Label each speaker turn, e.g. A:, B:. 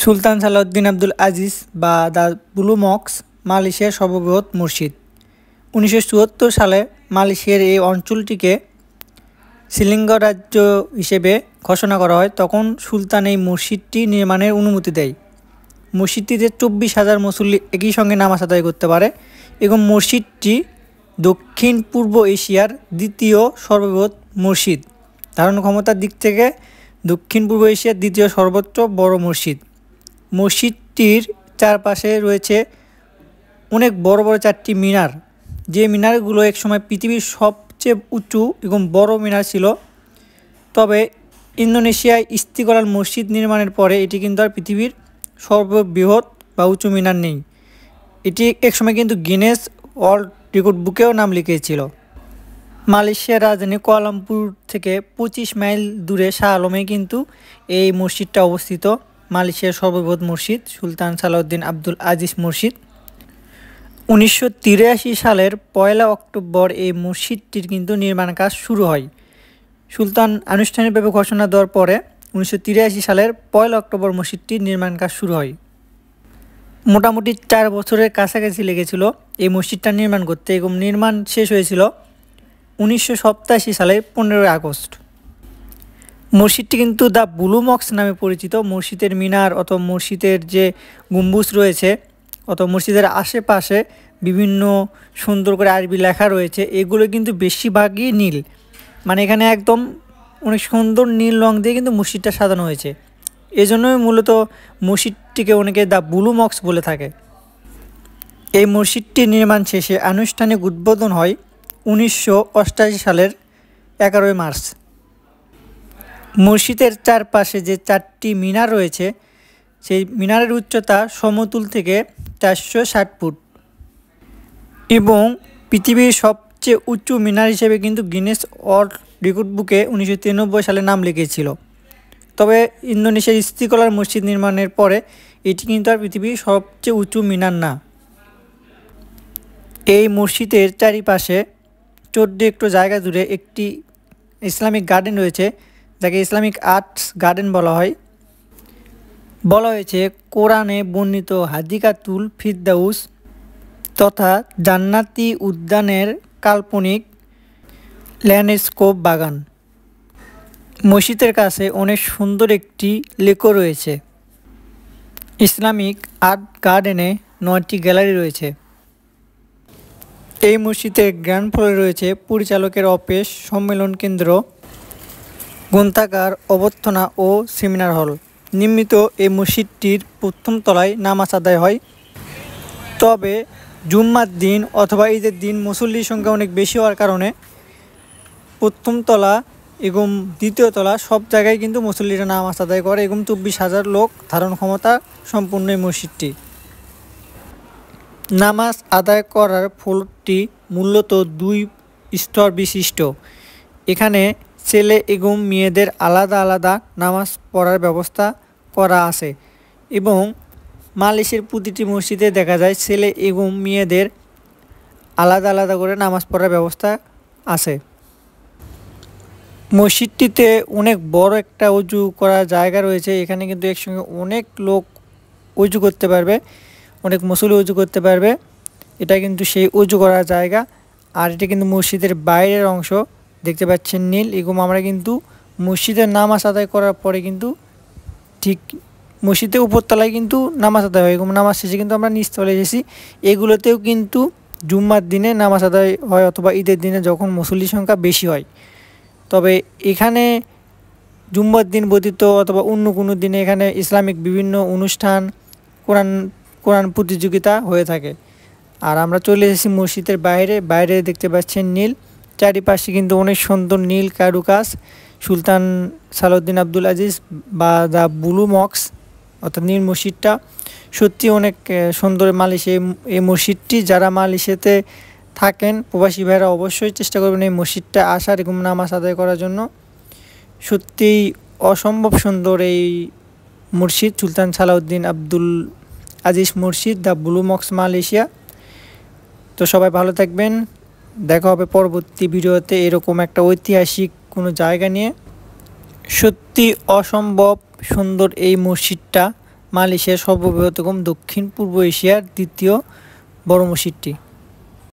A: সুলতান সালাউদ্দিন আব্দুল আজিজ বা the blue মস্ক মালয়েশিয়ার সর্ববৃহৎ মসজিদ। 1974 সালে মালয়েশিয়ার এই অঞ্চলটিকে শিলিঙ্গ রাজ্য হিসেবে ঘোষণা করা হয়। তখন সুলতান এই মসজিদটি নির্মাণের অনুমতি দেয়। মসজিদটিতে 24,000 মুসল্লি একই সঙ্গে নামাজ আদায় করতে পারে এবং মসজিদটি দক্ষিণ পূর্ব এশিয়ার দ্বিতীয় সর্ববৃহৎ মসজিদ। ধারণ ক্ষমতার দিক থেকে দক্ষিণ পূর্ব এশিয়ার দ্বিতীয় সর্বোচ্চ বড় মসজিদ। মসজিদটির চারপাশে রয়েছে অনেক বড় বড় 4টি মিনার, যে মিনারগুলো একসময় পৃথিবীর সবচেয়ে উঁচু এবং বড় মিনার ছিল। তবে ইন্দোনেশিয়ায় ইস্তিকলাল মসজিদ নির্মাণের পরে এটি কিন্তু আর পৃথিবীর সর্ববৃহৎ বা উঁচু মিনার নেই। এটি একসময় কিন্তু গিনেস ওয়ার্ল্ড রেকর্ড বুকেও নাম লিখিয়েছিল। মালয়েশিয়ার রাজধানী কুয়ালালামপুর থেকে 25 মাইল দূরে শাহ আলমে কিন্তু এই মসজিদটা অবস্থিত। মালয়েশিয়ার সর্ববৃহৎ মসজিদ সুলতান সালাউদ্দিন আব্দুল আজিজ মসজিদ। 1983 সালের 1 অক্টোবর এই মসজিদটির কিন্তু নির্মাণ কাজ শুরু হয়। সুলতান আনুষ্ঠানিকভাবে ঘোষণা দেওয়ার পরে 1983 সালের 1 অক্টোবর মসজিদটির নির্মাণ কাজ শুরু হয়। মোটামুটি 4 বছরের কাছাকাছি লেগেছিল এই মসজিদটা নির্মাণ করতে এবং নির্মাণ শেষ হয়েছিল 1987 সালের 15 আগস্ট। মসজিদটি কিন্তু দ্য ব্লু মস্ক নামে পরিচিত। মসজিদের মিনার অথবা মসজিদের যে গম্বুজ রয়েছে অথবা মসজিদের আশেপাশে বিভিন্ন সুন্দর করে আরবি লেখা রয়েছে, এগুলো কিন্তু বেশিরভাগই নীল। মানে এখানে একদম অনেক সুন্দর নীল রং দিয়ে কিন্তু মসজিদটা সাজানো হয়েছে। এজন্যই মূলত মসজিদটিকে অনেকে দ্য ব্লু মস্ক বলে থাকে। এই মসজিদটির নির্মাণ শেষে আনুষ্ঠানিক উদ্বোধন হয় 1988 সালের 11 মার্চ। মসজিদের চারপাশে যে 4টি মিনার রয়েছে সেই মিনারের উচ্চতা সমতুল থেকে 460 ফুট এবং পৃথিবীর সবচেয়ে উঁচু মিনার হিসেবে কিন্তু গিনেস ওয়ার্ল্ড রেকর্ড বুকে 1993 সালে নাম লিখিয়েছিল। তবে ইন্দোনেশিয়ার ইস্তিকলাল মসজিদ নির্মাণের পরে এটি কিন্তু আর পৃথিবীর সবচেয়ে উঁচু মিনার না। এই মসজিদের চারিপাশে 14 একর জায়গা জুড়ে একটি ইসলামিক গার্ডেন রয়েছে, যাকে ইসলামিক আর্টস গার্ডেন বলা হয়। বলা হয়েছে কোরআনে বর্ণিত হাদিকাতুল ফিরদাউস তথা জান্নাতি উদ্যানের কাল্পনিক ল্যান্ডস্কেপ বাগান। মসজিদের কাছে অনেক সুন্দর একটি লেকও রয়েছে। ইসলামিক আর্ট গার্ডেনে 9টি গ্যালারি রয়েছে। এই মসজিদের গ্রাউন্ড ফ্লোরে রয়েছে পরিচালকের অফিস, সম্মেলন কেন্দ্র, গ্রন্থাগার, অভ্যর্থনা ও সেমিনার হল। নির্মিত এই মসজিদটির প্রথম তলায় নামাজ আদায় হয়। তবে জুম্মার দিন অথবা ঈদের দিন মুসল্লির সংখ্যা অনেক বেশি হওয়ার কারণে প্রথম তলা এবং দ্বিতীয় তলা সব জায়গায় কিন্তু মুসল্লিরা নামাজ আদায় করে এবং 24,000 লোক ধারণ ক্ষমতা সম্পূর্ণ এই মসজিদটি। নামাজ আদায় করার ফ্লোরটি মূলত 2 স্তর বিশিষ্ট। এখানে ছেলে এবং মেয়েদের আলাদা আলাদা নামাজ পড়ার ব্যবস্থা করা আছে এবং মালয়েশিয়ার প্রতিটি মসজিদে দেখা যায় ছেলে এবং মেয়েদের আলাদা আলাদা করে নামাজ পড়ার ব্যবস্থা আছে। মসজিদটিতে অনেক বড় একটা অজু করার জায়গা রয়েছে। এখানে কিন্তু একসঙ্গে অনেক লোক অজু করতে পারবে, অনেক মুসল্লি অজু করতে পারবে। এটা কিন্তু সেই অজু করার জায়গা। আর এটা কিন্তু মসজিদের বাইরের অংশ, দেখতে পাচ্ছেন নীল। এবং আমরা কিন্তু মসজিদের নামাজ আদায় করার পরে কিন্তু ঠিক মসজিদের উপরতলায় কিন্তু নামাজ আদায় হয় এবং নামাজ শেষে কিন্তু আমরা নিচতলায় এসেছি। এগুলোতেও কিন্তু জুম্মার দিনে নামাজ আদায় হয় অথবা ঈদের দিনে যখন মুসল্লির সংখ্যা বেশি হয়। তবে এখানে জুম্মার দিন ব্যতীত অথবা অন্য কোনো দিনে এখানে ইসলামিক বিভিন্ন অনুষ্ঠান, কোরআন প্রতিযোগিতা হয়ে থাকে। আর আমরা চলে এসেছি মসজিদের বাইরে দেখতে পাচ্ছেন নীল। চারিপাশে কিন্তু অনেক সুন্দর নীল কারুকাজ। সুলতান সালাউদ্দিন আব্দুল আজিজ বা দ্য ব্লু মস্ক অর্থাৎ নীল মসজিদটা সত্যি অনেক সুন্দর। মালয়েশিয়া এই মসজিদটি যারা মালয়েশিয়াতে থাকেন প্রবাসী ভাইরা অবশ্যই চেষ্টা করবেন এই মসজিদটা আসার এবং নামাজ আদায় করার জন্য। সত্যিই অসম্ভব সুন্দর এই মসজিদ সুলতান সালাউদ্দিন আব্দুল আজিজ মসজিদ, দ্য ব্লু মস্ক মালয়েশিয়া। তো সবাই ভালো থাকবেন, দেখা হবে পরবর্তী ভিডিওতে এরকম একটা ঐতিহাসিক কোনো জায়গা নিয়ে। সত্যি অসম্ভব সুন্দর এই মসজিদটা, মালয়েশিয়ার সর্ববৃহত্তম দক্ষিণ পূর্ব এশিয়ার দ্বিতীয় বড় মসজিদটি।